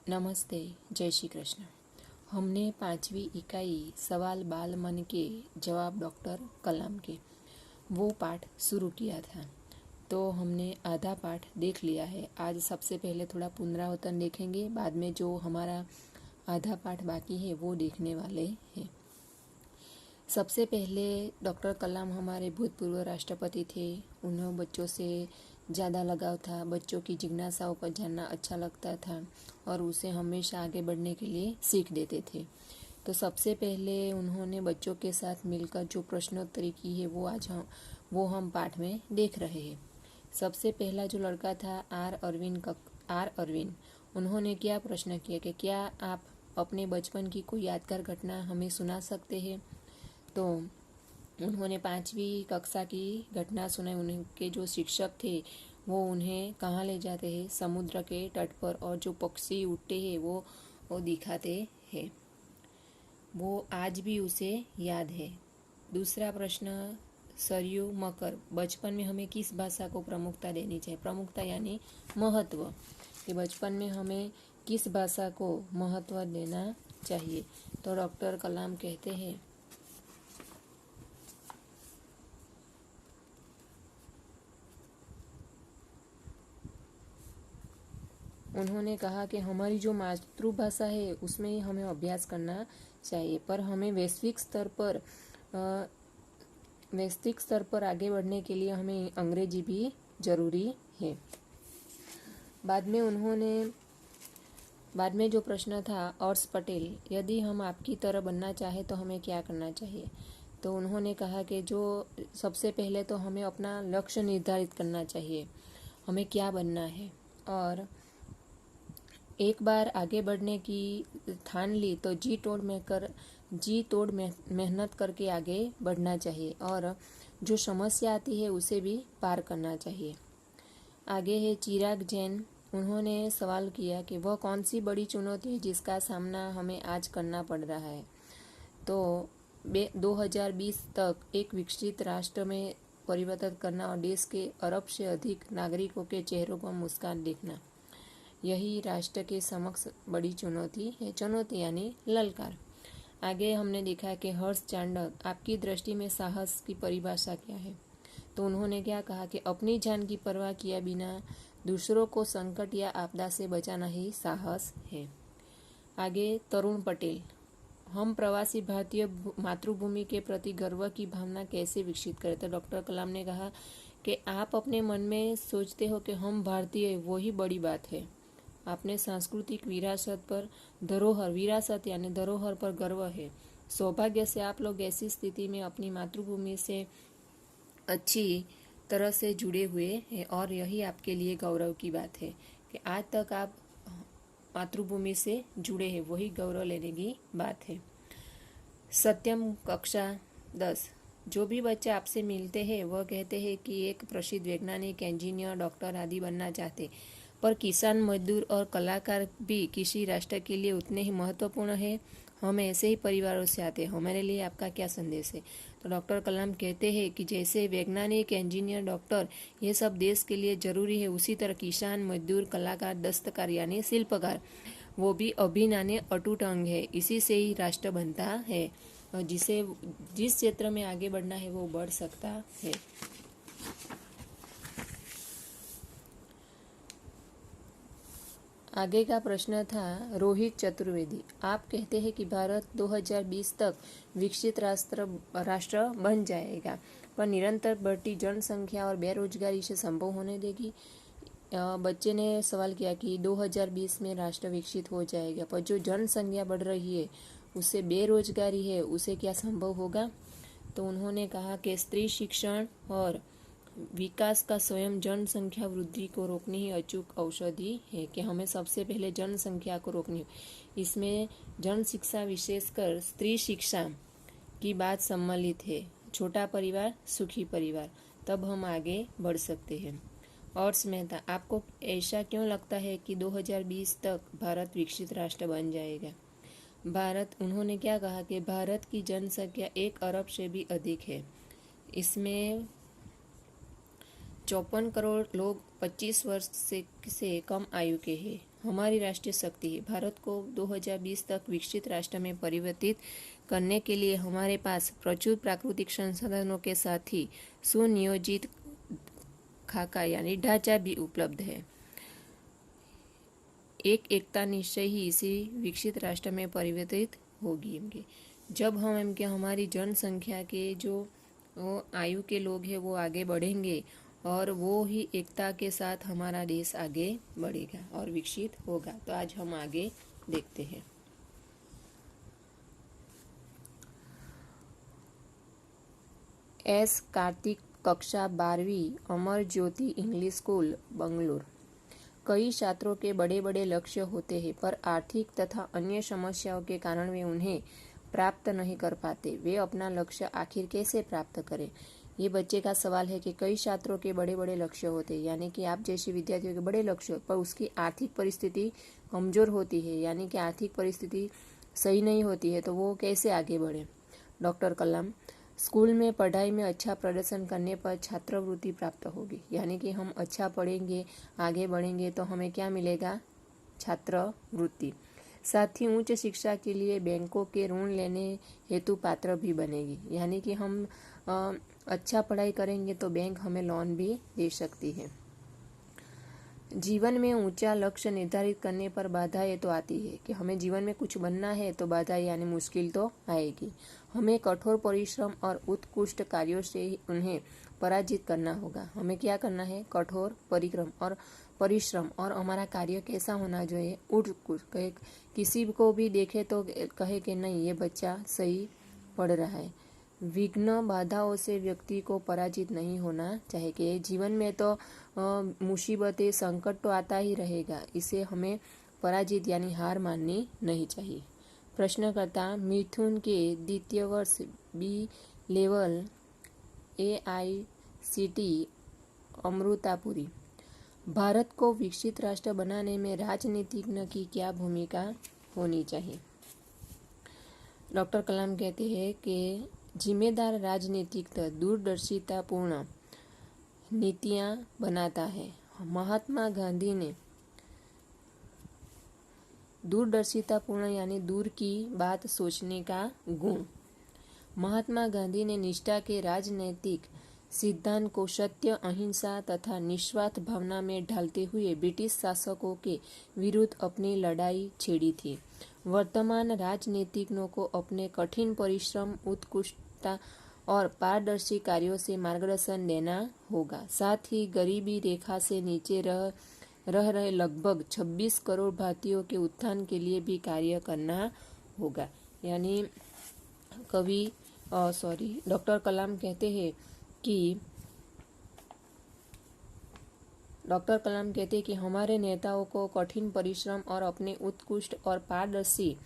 नमस्ते, जय श्री कृष्ण। हमने 5वीं इकाई सवाल बाल मन के जवाब डॉक्टर कलाम के वो पाठ शुरू किया था। तो हमने आधा पाठ देख लिया है। आज सबसे पहले थोड़ा पुनरावर्तन देखेंगे, बाद में जो हमारा आधा पाठ बाकी है वो देखने वाले हैं। सबसे पहले डॉक्टर कलाम हमारे भूतपूर्व राष्ट्रपति थे। उन्हें बच्चों से ज़्यादा लगाव था, बच्चों की जिज्ञासाओं को जानना अच्छा लगता था और उसे हमेशा आगे बढ़ने के लिए सीख देते थे। तो सबसे पहले उन्होंने बच्चों के साथ मिलकर जो प्रश्नोत्तरी की है वो हम पाठ में देख रहे हैं। सबसे पहला जो लड़का था आर अरविंद, उन्होंने क्या प्रश्न किया कि क्या आप अपने बचपन की कोई यादगार घटना हमें सुना सकते हैं। तो उन्होंने 5वीं कक्षा की घटना सुनाई। उनके जो शिक्षक थे वो उन्हें कहाँ ले जाते हैं, समुद्र के तट पर, और जो पक्षी उड़ते हैं वो दिखाते हैं। वो आज भी उसे याद है। दूसरा प्रश्न, सरयू मकर, बचपन में हमें किस भाषा को प्रमुखता देनी चाहिए। प्रमुखता यानी महत्व, कि बचपन में हमें किस भाषा को महत्व देना चाहिए। तो डॉक्टर कलाम कहते हैं, उन्होंने कहा कि हमारी जो मातृभाषा है उसमें ही हमें अभ्यास करना चाहिए, पर हमें वैश्विक स्तर पर आगे बढ़ने के लिए हमें अंग्रेजी भी ज़रूरी है। बाद में जो प्रश्न था, अर्श पटेल, यदि हम आपकी तरह बनना चाहे तो हमें क्या करना चाहिए। तो उन्होंने कहा कि जो सबसे पहले तो हमें अपना लक्ष्य निर्धारित करना चाहिए, हमें क्या बनना है, और एक बार आगे बढ़ने की ठान ली तो जी तोड़ मेहनत करके आगे बढ़ना चाहिए, और जो समस्या आती है उसे भी पार करना चाहिए। आगे है चिराग जैन, उन्होंने सवाल किया कि वह कौन सी बड़ी चुनौती है जिसका सामना हमें आज करना पड़ रहा है। तो 2020 तक एक विकसित राष्ट्र में परिवर्तन करना और देश के अरब से अधिक नागरिकों के चेहरों पर मुस्कान देखना, यही राष्ट्र के समक्ष बड़ी चुनौती है। चुनौती यानी ललकार। आगे हमने देखा कि हर्ष चांडक, आपकी दृष्टि में साहस की परिभाषा क्या है। तो उन्होंने क्या कहा कि अपनी जान की परवाह किया बिना दूसरों को संकट या आपदा से बचाना ही साहस है। आगे तरुण पटेल, हम प्रवासी भारतीय मातृभूमि के प्रति गर्व की भावना कैसे विकसित करें। तो डॉक्टर कलाम ने कहा कि आप अपने मन में सोचते हो कि हम भारतीय, वही बड़ी बात है। आपने सांस्कृतिक विरासत यानी धरोहर पर गर्व है। सौभाग्य से आप लोग ऐसी स्थिति में अपनी मातृभूमि से अच्छी तरह से जुड़े हुए हैं, और यही आपके लिए गौरव की बात है कि आज तक आप मातृभूमि से जुड़े हैं, वही गौरव लेने की बात है। सत्यम, कक्षा 10, जो भी बच्चे आपसे मिलते हैं वह कहते हैं कि एक प्रसिद्ध वैज्ञानिक, इंजीनियर, डॉक्टर आदि बनना चाहते, पर किसान, मजदूर और कलाकार भी किसी राष्ट्र के लिए उतने ही महत्वपूर्ण है। हम ऐसे ही परिवारों से आते हैं, हमारे लिए आपका क्या संदेश है। तो डॉक्टर कलाम कहते हैं कि जैसे वैज्ञानिक, इंजीनियर, डॉक्टर ये सब देश के लिए जरूरी है, उसी तरह किसान, मजदूर, कलाकार, दस्तकार यानी शिल्पकार, वो भी अभिन्न अटूट अंग है। इसी से ही राष्ट्र बनता है, और जिस क्षेत्र में आगे बढ़ना है वो बढ़ सकता है। आगे का प्रश्न था रोहित चतुर्वेदी, आप कहते हैं कि भारत 2020 तक विकसित राष्ट्र बन जाएगा, पर निरंतर बढ़ती जनसंख्या और बेरोजगारी से संभव होने देगी। बच्चे ने सवाल किया कि 2020 में राष्ट्र विकसित हो जाएगा, पर जो जनसंख्या बढ़ रही है, उससे बेरोजगारी है, उसे क्या संभव होगा। तो उन्होंने कहा कि स्त्री शिक्षण और विकास का स्वयं जनसंख्या वृद्धि को रोकनी ही अचूक औषधि है, कि हमें सबसे पहले जनसंख्या को रोकनी। इसमें जन शिक्षा, विशेषकर स्त्री शिक्षा की बात सम्मिलित है। छोटा परिवार, सुखी परिवार, तब हम आगे बढ़ सकते हैं। और मेहता, आपको ऐसा क्यों लगता है कि 2020 तक भारत विकसित राष्ट्र बन जाएगा। उन्होंने क्या कहा कि भारत की जनसंख्या 1 अरब से भी अधिक है। इसमें 54 करोड़ लोग 25 वर्ष से कम आयु के हैं। हमारी राष्ट्रीय शक्ति है। भारत को 2020 तक विकसित राष्ट्र में परिवर्तित करने के लिए हमारे पास प्रचुर प्राकृतिक संसाधनों के साथ ही सुनियोजित खाका यानी ढांचा भी उपलब्ध है। एकता निश्चय ही इसी विकसित राष्ट्र में परिवर्तित होगी। जब हम हमारी जनसंख्या के जो आयु के लोग हैं वो आगे बढ़ेंगे और वो ही एकता के साथ हमारा देश आगे बढ़ेगा और विकसित होगा। तो आज हम आगे देखते हैं। एस कार्तिक, कक्षा 12वीं, अमर ज्योति इंग्लिश स्कूल, बंगलुरु। कई छात्रों के बड़े बड़े लक्ष्य होते हैं पर आर्थिक तथा अन्य समस्याओं के कारण वे उन्हें प्राप्त नहीं कर पाते। वे अपना लक्ष्य आखिर कैसे प्राप्त करें? ये बच्चे का सवाल है कि कई छात्रों के बड़े बड़े लक्ष्य होते हैं, यानी कि आप जैसे विद्यार्थियों के बड़े लक्ष्य, पर उसकी आर्थिक परिस्थिति कमजोर होती है, यानी कि आर्थिक परिस्थिति सही नहीं होती है, तो वो कैसे आगे बढ़े? डॉक्टर कलाम, स्कूल में पढ़ाई में अच्छा प्रदर्शन करने पर छात्रवृत्ति प्राप्त होगी, यानी कि हम अच्छा पढ़ेंगे, आगे बढ़ेंगे तो हमें क्या मिलेगा? छात्रवृत्ति। साथ ही उच्च शिक्षा के लिए बैंकों के ऋण लेने हेतु पात्र भी बनेगी, यानी कि हम अच्छा पढ़ाई करेंगे तो बैंक हमें लोन भी दे सकती है। जीवन में ऊंचा लक्ष्य निर्धारित करने पर बाधाएं तो आती है कि हमें जीवन में कुछ बनना है तो बाधाएं यानी मुश्किल तो आएगी। हमें कठोर परिश्रम और उत्कृष्ट कार्यों से उन्हें पराजित करना होगा। हमें क्या करना है? कठोर परिश्रम और हमारा कार्य कैसा होना चाहिए? उत्कृष्ट। किसी को भी देखे तो कहे कि नहीं, ये बच्चा सही पढ़ रहा है। विघ्न बाधाओं से व्यक्ति को पराजित नहीं होना चाहिए कि जीवन में तो मुसीबतें, संकट तो आता ही रहेगा, इसे हमें पराजित यानी हार माननी नहीं चाहिए। प्रश्नकर्ता, मिथुन के द्वितीय वर्ष बी लेवल AICT अमृतापुरी। भारत को विकसित राष्ट्र बनाने में राजनीतिज्ञ की क्या भूमिका होनी चाहिए? डॉक्टर कलाम कहते हैं कि जिम्मेदार राजनीतिज्ञ दूरदर्शितापूर्ण नीतियां बनाता है। महात्मा गांधी ने दूरदर्शितापूर्ण यानी दूर की बात सोचने का गुण। महात्मा गांधी ने निष्ठा के राजनैतिक सिद्धांत को सत्य, अहिंसा तथा निस्वार्थ भावना में ढालते हुए ब्रिटिश शासकों के विरुद्ध अपनी लड़ाई छेड़ी थी। वर्तमान राजनीतिज्ञों को अपने कठिन परिश्रम, उत्कृष्टता और पारदर्शी कार्यों से मार्गदर्शन देना होगा। साथ ही गरीबी रेखा से नीचे रह रहे लगभग 26 करोड़ भारतीयों के उत्थान के लिए भी कार्य करना होगा। यानी डॉक्टर कलाम कहते हैं कि हमारे नेताओं को कठिन परिश्रम और अपने उत्कृष्ट और पारदर्शी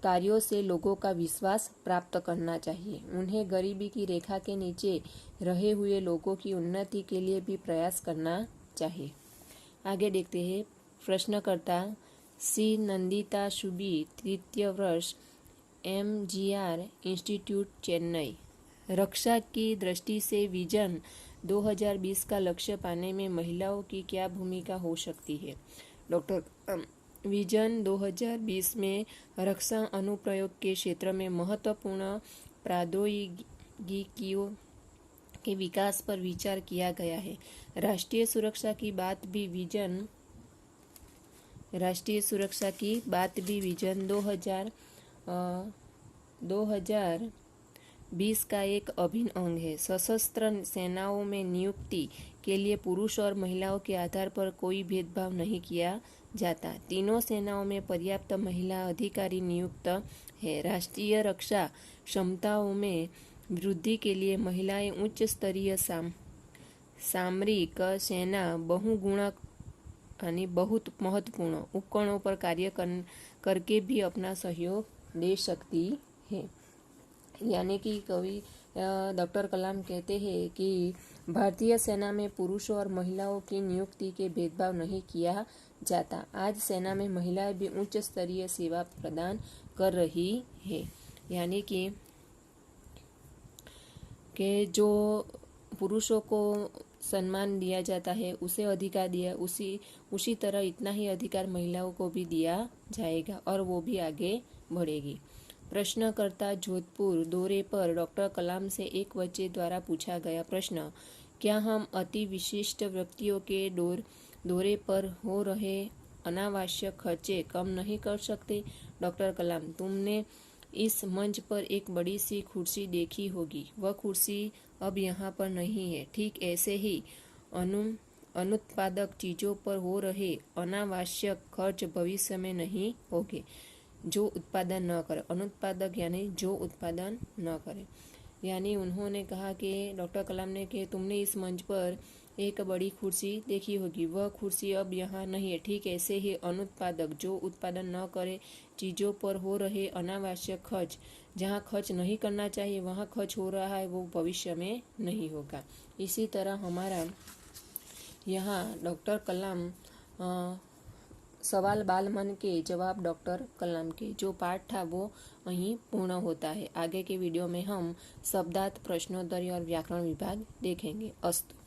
कार्यों से लोगों का विश्वास प्राप्त करना चाहिए। उन्हें गरीबी की रेखा के नीचे रहे हुए लोगों की उन्नति के लिए भी प्रयास करना चाहिए। आगे देखते हैं। प्रश्नकर्ता, सी नंदिता सुबी, तृतीय वर्ष, MGR इंस्टीट्यूट, चेन्नई। रक्षा की दृष्टि से विजन 2020 का लक्ष्य पाने में महिलाओं की क्या भूमिका हो सकती है? डॉक्टर, विजन 2020 में रक्षा अनुप्रयोग के क्षेत्र में महत्वपूर्ण प्रौद्योगिकियों के विकास पर विचार किया गया है। राष्ट्रीय सुरक्षा की बात भी विजन 2020 का एक अभिन्न अंग है। सशस्त्र सेनाओं में नियुक्ति के लिए पुरुष और महिलाओं के आधार पर कोई भेदभाव नहीं किया जाता। तीनों सेनाओं में पर्याप्त महिला अधिकारी नियुक्त है। राष्ट्रीय रक्षा क्षमताओं में वृद्धि के लिए महिलाएं उच्च स्तरीय सामरिक सेना बहुगुणक यानी बहुत महत्वपूर्ण उपकरणों पर कार्य करके भी अपना सहयोग दे सकती है। यानी कि डॉक्टर कलाम कहते हैं कि भारतीय सेना में पुरुषों और महिलाओं की नियुक्ति के भेदभाव नहीं किया जाता। आज सेना में महिलाएं भी उच्च स्तरीय सेवा प्रदान कर रही है। यानी कि जो पुरुषों को सम्मान दिया जाता है, उसे अधिकार दिया, उसी तरह इतना ही अधिकार महिलाओं को भी दिया जाएगा और वो भी आगे बढ़ेगी। प्रश्नकर्ता जोधपुर दौरे पर डॉक्टर कलाम से एक बच्चे द्वारा पूछा गया प्रश्न, क्या हम अति विशिष्ट व्यक्तियों के दौरे पर हो रहे अनावश्यक खर्चे कम नहीं कर सकते? डॉक्टर कलाम, तुमने इस मंच पर एक बड़ी सी कुर्सी देखी होगी, वह कुर्सी अब यहाँ पर नहीं है। ठीक ऐसे ही अनुत्पादक चीजों पर हो रहे अनावश्यक खर्च भविष्य में नहीं होंगे। जो उत्पादन न करे, अनुत्पादक यानी जो उत्पादन न करे। यानी उन्होंने कहा कि डॉक्टर कलाम ने कि तुमने इस मंच पर एक बड़ी कुर्सी देखी होगी, वह कुर्सी अब यहाँ नहीं है। ठीक ऐसे ही अनुत्पादक जो उत्पादन न करे चीज़ों पर हो रहे अनावश्यक खर्च, जहाँ खर्च नहीं करना चाहिए वहाँ खर्च हो रहा है, वो भविष्य में नहीं होगा। इसी तरह हमारा यहाँ डॉक्टर कलाम सवाल बाल मन के जवाब डॉक्टर कलाम के जो पाठ था वो वहीं पूर्ण होता है। आगे के वीडियो में हम शब्दार्थ, प्रश्नोत्तरी और व्याकरण विभाग देखेंगे। अस्तु।